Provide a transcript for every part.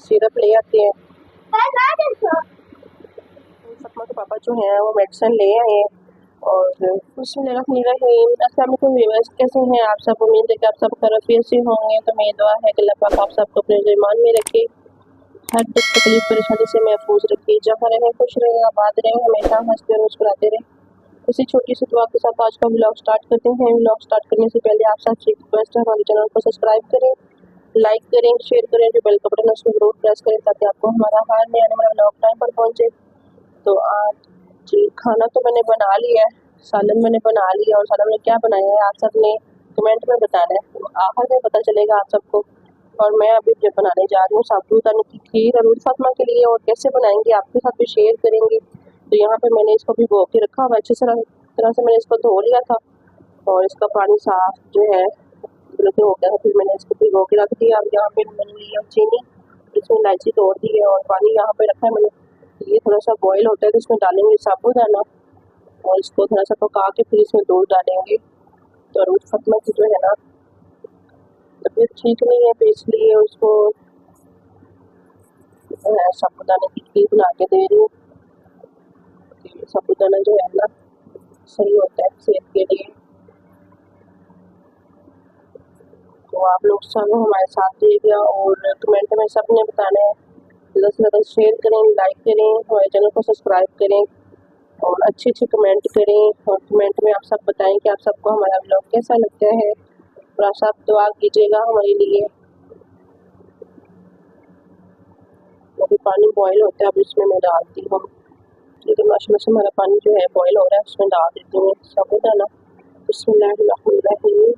Syrup ले आते हैं। सपना के पापा जो हैं वो मेडिसिन ले आए हैं। और बिस्मिल्लाहिर्रहमानिर्रहीम। अस्सलाम वालेकुम व्यूअर्स, कैसे हैं आप सब? उम्मीद है कि आप सब खैरियत से होंगे। तो मेरी दुआ है कि अल्लाह पाक आप सबको अपने ईमान में रखे, हर दुख तकलीफ परेशानी से महफूज रखे, जहाँ रहें खुश रहें, आबाद रहें, हमेशा हंसते मुस्कुराते रहें। इसी छोटी सी दुआ के साथ आज का व्लॉग स्टार्ट करते हैं। व्लॉग स्टार्ट करने से पहले आप सबसे रिक्वेस्ट है, हमारे चैनल को सब्सक्राइब करें, लाइक करें, शेयर करें, जो बेल का बटन है उसको जरूर प्रेस करें ताकि आपको हमारा हर नया नया व्लॉग टाइम पर पहुँचे। तो आज जी खाना तो मैंने बना लिया है, सालन मैंने बना लिया। और सालन में क्या बनाया है आप सब ने कमेंट में बताना है, तो आखिर में पता चलेगा आप सबको। और मैं अभी जो बनाने जा रही हूँ साबूदाने की खीर अरूज फातिमा के लिए, और कैसे बनाएंगे आपके साथ भी शेयर करेंगे। तो यहाँ पे मैंने इसको भिगो के रखा हुआ, अच्छी तरह से मैंने इसको धो लिया था और इसका पानी साफ जो है हो गया था। फिर मैंने इसको भिगो के रख दिया। अब यहाँ पे मैंने लिया चीनी, इसमें इलायची तोड़ दी है और पानी यहाँ पे रखा है मैंने। ये थोड़ा सा बॉईल होता है तो इसमें डालेंगे साबूदाना और इसको थोड़ा सा पका के फिर इसमें दूध डालेंगे। तो अरूज फातिमा की जो है ना तबीयत ठीक नहीं है, तो इसलिए उसको साबूदाने की खीर बना के दे रही हूँ। साबूदाना जो है ना सही होता है सेहत के लिए। तो आप लोग सब हमारे साथ रहिएगा और कमेंट में सब ने बताना है। ज़्यादा से ज़्यादा शेयर करें, लाइक करें, हमारे चैनल को सब्सक्राइब करें और अच्छे अच्छे कमेंट करें। और कमेंट में आप सब बताएं कि आप सबको हमारा व्लॉग कैसा लगता है, और आप सब दुआ कीजिएगा हमारे लिए। अभी पानी बॉईल होता है, अब इसमें मैं डालती हूँ। लेकिन माशाल्लाह से हमारा पानी जो है बॉईल हो रहा है, उसमें डाल देती हूँ साबूदाना। बिस्मिल्लाहिर्रहमानिर्रहीम।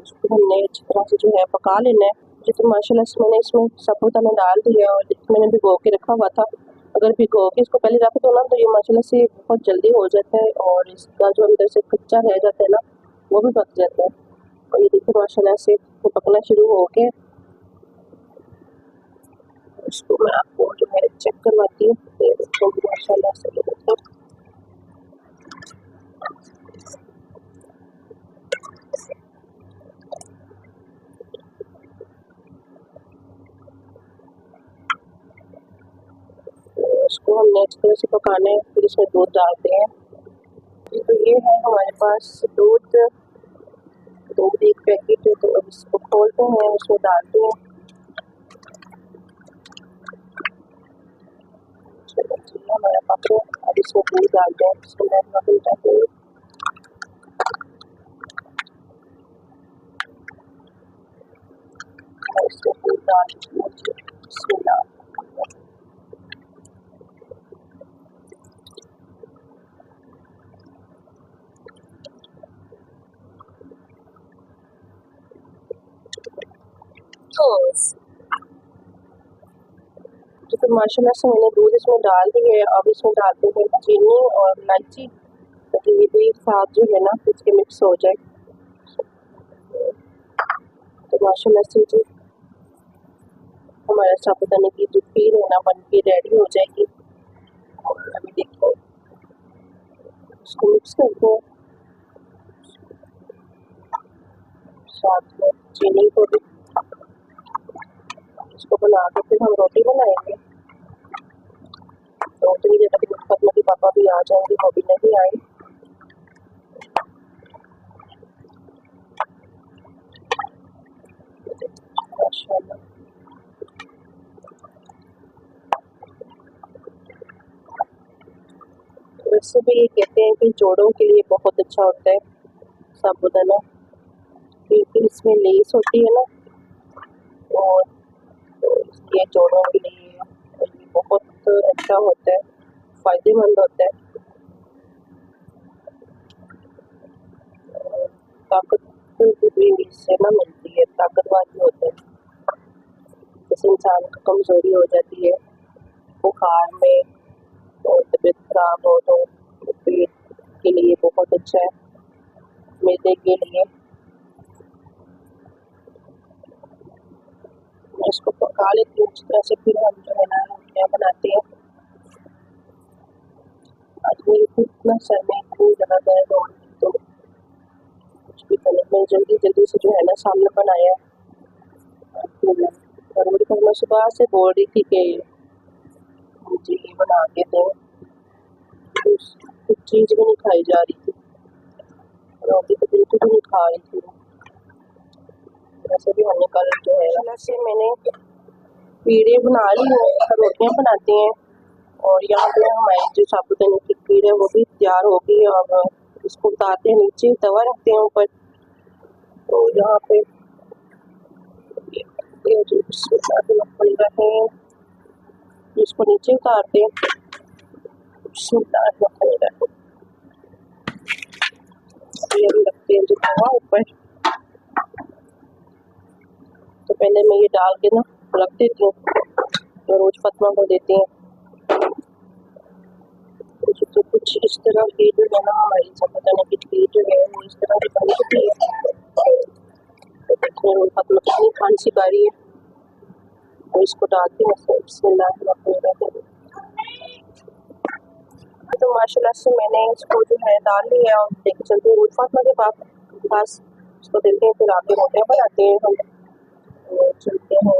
इसको हमने अच्छी तरह से जो है पका लेना है। तो माशाल्लाह से मैंने इसमें साबूदाना डाल दिया और मैंने भिगो के रखा हुआ था। अगर भिगो के इसको पहले रख दो ना तो ये माशाल्लाह से बहुत जल्दी हो जाता है और इसका जो अंदर से कच्चा रह जाता है ना वो भी पक जाता है। और ये देखो माशाल्लाह से वो पकना शुरू हो गया। इसको मैं आपको जो है चेक करवाती हूँ। इसको माशाल्लाह से देखो इसको हमने अच्छी तरह से पकाना है, फिर इसमें दूध डालते हैं। तो ये है हमारे पास दूध एक पैकेट है। तो अब इसको खोलते हैं, उसमें डालते हैं। हमारा पापड़ अब इसमें दूध डालते हैं। इसको मैं डालते हैं। इसको दूध डाल तो माशाल्लाह से मैंने दूध इसमें डाल दी है। अब इसमें डालते हैं चीनी और इलायची ताकि ये भी साथ जो है ना इसके मिक्स हो जाए। तो माशाल्लाह से जो हमारा साबूदाने की जो खीर है ना बन के रेडी हो जाएगी। और अभी देखो इसको मिक्स करते हैं साथ में चीनी को भी। इसको बना के फिर हम रोटी बनाएंगे। तो उतनी देर तक फातिमा के पापा भी आ जाएंगे, वो भी नहीं आए। माशाल्लाह वैसे भी ये कहते हैं कि जोड़ों के लिए बहुत अच्छा होता है साबूदाना, क्योंकि इसमें लेस होती है ना और तो इसलिए जोड़ों के लिए बहुत अच्छा होता है, फायदेमंद होता है। ताकत भी इससे ना मिलती है, ताकतवर भी होता है। जैसे इंसान को कमजोरी हो जाती है बुखार में और तबीयत खराब हो तो पेट के लिए बहुत अच्छा है, मैदे के लिए। मैं इसको पका लेती हूँ अच्छी तरह से, फिर हम जो है ना रोटियाँ बनाते हैं। आज मेरे को इतना सर में इतनी ज़्यादा दर्द हो रही तो कुछ भी करने में जल्दी से जो है ना सामने बनाया। सुबह से बोल रही थी कि मुझे ये बना के दें, कुछ चीज़ भी नहीं खाई जा रही थी, रोटी तो बिल्कुल भी नहीं खा रही थी। वैसे भी हमने कल जो है से मैंने पीढ़े बना ली है, रोटियाँ बनाती हैं। और यहाँ पे हमारी जो साबुदाने की खीर है वो भी तैयार हो गई है। और इसको उतारते हैं, नीचे तवा रखते हैं ऊपर। तो यहाँ पे इसको नीचे उतारते हैं, रखते हैं जो तवा ऊपर। तो पहले मैं ये डाल के ना रख देती हूँ, तो रोज फतवा को देते हैं। तो कुछ इस तरह की जो है ना हमारी साबुदाने की खीर जो है वो इस तरह की बन चुकी है। तो देखिए रोज फतवा कितनी खांसी आ रही है। और इसको डालती हूँ, तो माशाल्लाह से मैंने इसको जो है डाल लिया और लेके चलते हैं फातिमा के पास। इसको देते हैं, फिर आगे रोटियाँ बनाते हैं हम। चलते हैं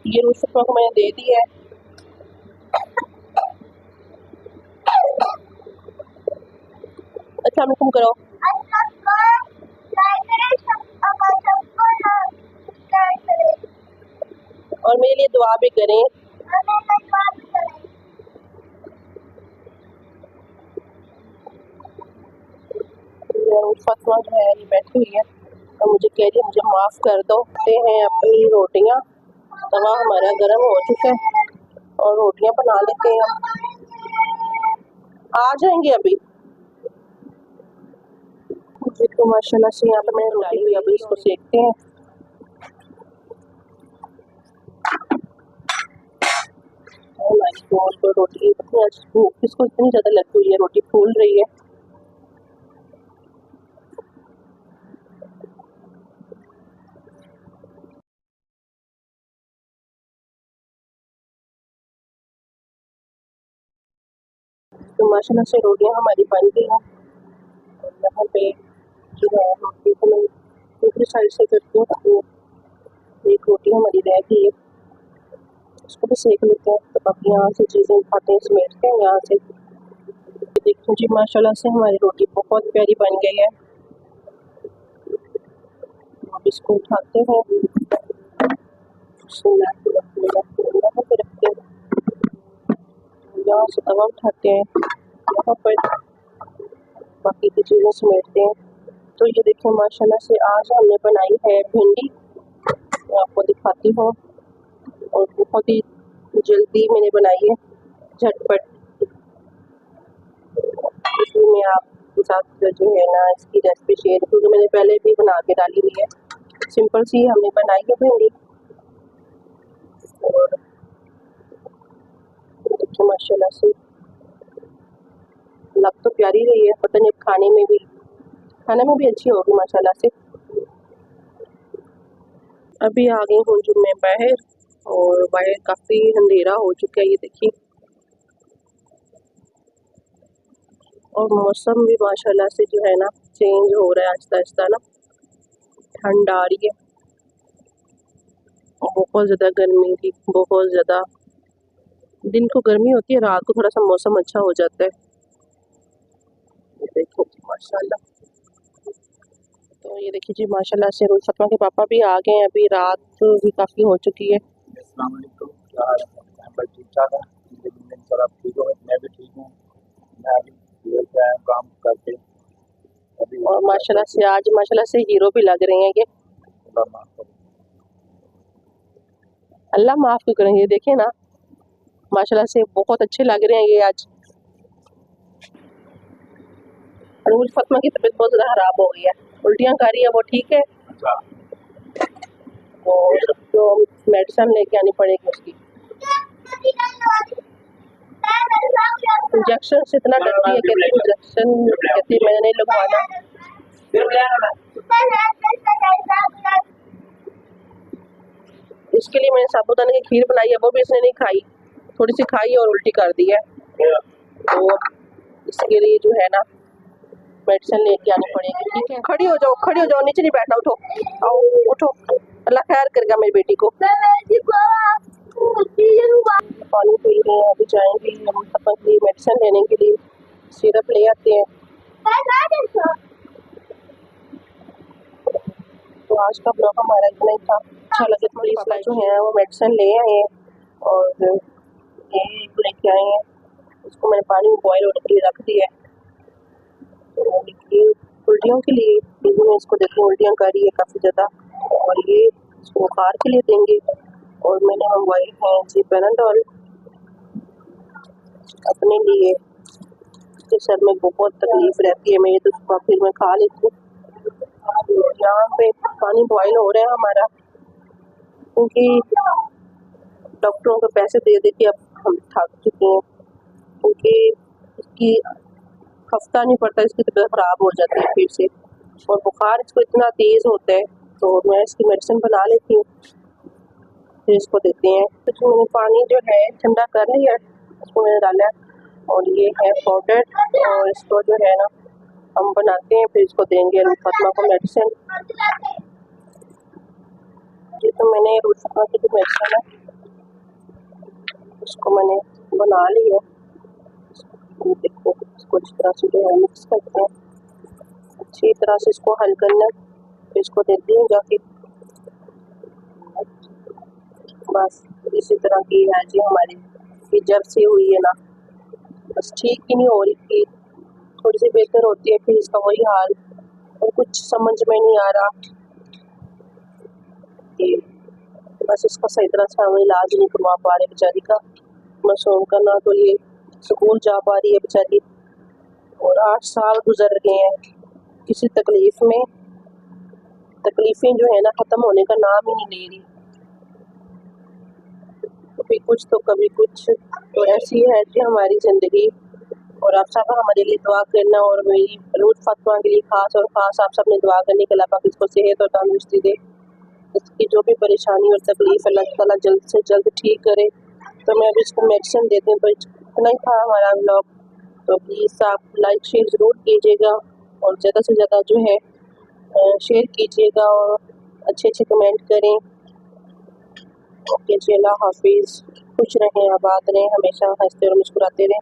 ये रोज फातिमा को मैंने दे दिया है। अच्छा तुम करो और मेरे लिए दुआ भी करें। फातिमा जो है ये बैठी हुई है और मुझे कह रही है मुझे माफ़ कर दो। हैं अपनी रोटियाँ, तवा हमारा गर्म हो चुका है और रोटियाँ बना लेते हैं। आ जाएंगे अभी। तो माशाल्लाह से यहाँ पे मैंने रोटी हुई, अभी इसको सेकते हैं। तो रोटी इसको इतनी ज़्यादा लगी हुई है, रोटी फूल रही है। तो माशाल्लाह से रोटियाँ हमारी बन गई हैं। और यहाँ पे जो है रोटी को मैं दूसरी साइड से करती हूँ। एक रोटी हमारी रह गई है, इसको भी सेक लेते हैं। तो अब यहाँ से चीज़ें उठाते हैं, समेटते हैं यहाँ से। देखो जी माशाल्लाह से हमारी रोटी बहुत प्यारी बन गई है। अब इसको उठाते हैं, रखते हैं, यहाँ से तवा उठाते हैं, यहाँ पर बाकी की चीज़ें समेटते हैं। तो ये देखिए माशाल्लाह से आज हमने बनाई है भिंडी, मैं आपको दिखाती हूँ। और बहुत ही जल्दी मैंने बनाई है, झटपट। इसलिए मैं आपके साथ जो है ना इसकी रेसिपी शेयर, क्योंकि मैंने पहले भी बना के डाली हुई है। सिंपल सी हमने बनाई है भिंडी। और देखिए माशाल्लाह से लग तो प्यारी रही है, पता नहीं खाने में भी अच्छी होगी माशाल्लाह से। अभी आ गई हूँ जो मैं बाहर, और बाहर काफ़ी अंधेरा हो चुका है, ये देखिए। और मौसम भी माशाल्लाह से जो है ना चेंज हो रहा है आहिस्ता आहिस्ता ना, ठंड आ रही है। बहुत ज़्यादा गर्मी थी, बहुत ज़्यादा। दिन को गर्मी होती है, रात को थोड़ा सा मौसम अच्छा हो जाता है। ये देखो माशाल्लाह। तो ये देखिए जी माशाल्लाह से रोज फातिमा के पापा भी आ गए हैं, अभी रात भी काफ़ी हो चुकी है। अस्सलाम वालेकुम, क्या हाल है? ठीक ठाक है, सर आप ठीक हो? मैं भी ठीक हूँ। मैं अभी लेके आया काम करके अभी। और माशाल्लाह से आज माशाल्लाह से हीरो भी लग रहे हैं ये। अल्लाह माफ़ क्यों करेंगे, देखे ना माशाल्लाह से बहुत अच्छे लग रहे हैं ये आज। रोज फातिमा की तबीयत बहुत ज़्यादा ख़राब हो गई है, उल्टियाँ कर रही है, वो ठीक है। और तो मेडिसिन लेके आनी पड़ेगी उसकी। इंजेक्शन से इतना डरती है, कहती इंजेक्शन कहती मैंने नहीं लगवाना। इसके लिए मैंने साबूदाने की खीर बनाई है, वो भी इसने नहीं खाई, थोड़ी सी खाई और उल्टी कर दी है। तो इसके लिए जो है ना मेडिसिन लेके आनी पड़ेगी, ठीक है। खड़ी हो जाओ, नीचे नहीं बैठना, उठो, आओ उठो, अल्लाह खैर करेगा मेरी बेटी को। पानी पी रहे हैं, अभी जाएंगे हम पापा के लिए मेडिसिन लेने के लिए, सिरप ले आते हैं। तो आज का ब्लॉग हमारा इतना ही था, अच्छा लगे तो प्लीज लाइक, जो है वो मेडिसिन ले आए हैं और ये लेके आए हैं, इसको मैंने पानी में बॉयल होने के लिए रख दिया है। तो ये उल्टियों के लिए मैं इसको देखिए उल्टियाँ कर रही है काफ़ी ज़्यादा, और ये इसको बुखार के लिए देंगे। और मैंने मंगवाई है जी पैनाडोल अपने लिए, इसके सर में बहुत तकलीफ रहती है मेरी, तो उसको फिर मैं खा लेती हूँ। यहाँ पे पानी बॉयल हो रहा है हमारा, क्योंकि डॉक्टरों को पैसे दे दे के अब हम थक चुके हैं, क्योंकि इसकी हफ्ता नहीं पड़ता इसकी तबीयत ख़राब हो जाती है फिर से, और बुखार इसको इतना तेज़ होता है। तो मैं इसकी मेडिसिन बना लेती हूँ, फिर इसको देते हैं। तो मैंने पानी जो है ठंडा कर लिया है, इसको मैंने डाला है, और ये है पाउडर, और इसको जो है ना हम बनाते हैं, फिर इसको देंगे फातिमा को मेडिसिन। ये तो मैंने फातिमा की जो मेडिसिन है उसको मैंने बना ली है। देखो इसको इस तरह से जो है मिक्स करते हैं, अच्छी तरह से इसको हल करना, फिर इसको देती हूँ जाके। बस इसी तरह की है जी हमारी, कि जब से हुई है ना बस ठीक ही नहीं हो रही थी, थोड़ी सी बेहतर होती है फिर इसका वही हाल, और कुछ समझ में नहीं आ रहा कि बस इसका सही तरह से हम इलाज नहीं करवा पा रहे बेचारी का। मासूम का ना तो ये स्कूल जा पा रही है बेचारी, और 8 साल गुजर गए हैं किसी तकलीफ में, तकलीफें जो है ना ख़त्म होने का नाम ही नहीं ले रही, कभी कुछ तो कभी कुछ। तो ऐसी है जी हमारी ज़िंदगी। और आप सब हमारे लिए दुआ करना, और मेरी रूट फातिमा के लिए ख़ास और ख़ास आप सब ने दुआ करने के अल्लाह पाक इसको सेहत और तंदुरुस्ती दे, इसकी जो भी परेशानी और तकलीफ अल्लाह ताला जल्द से जल्द ठीक करे। तो मैं अभी इसको मेडिसिन देती हूँ। तो इतना ही था हमारा व्लॉग, तो प्लीज़ आप लाइक शेयर ज़रूर कीजिएगा, और ज़्यादा से ज़्यादा जो है शेयर कीजिएगा, और अच्छे अच्छे कमेंट करें। ओके जी, अल्लाह हाफिज़, खुश रहें, आबाद रहें, हमेशा हंसते और मुस्कुराते रहें।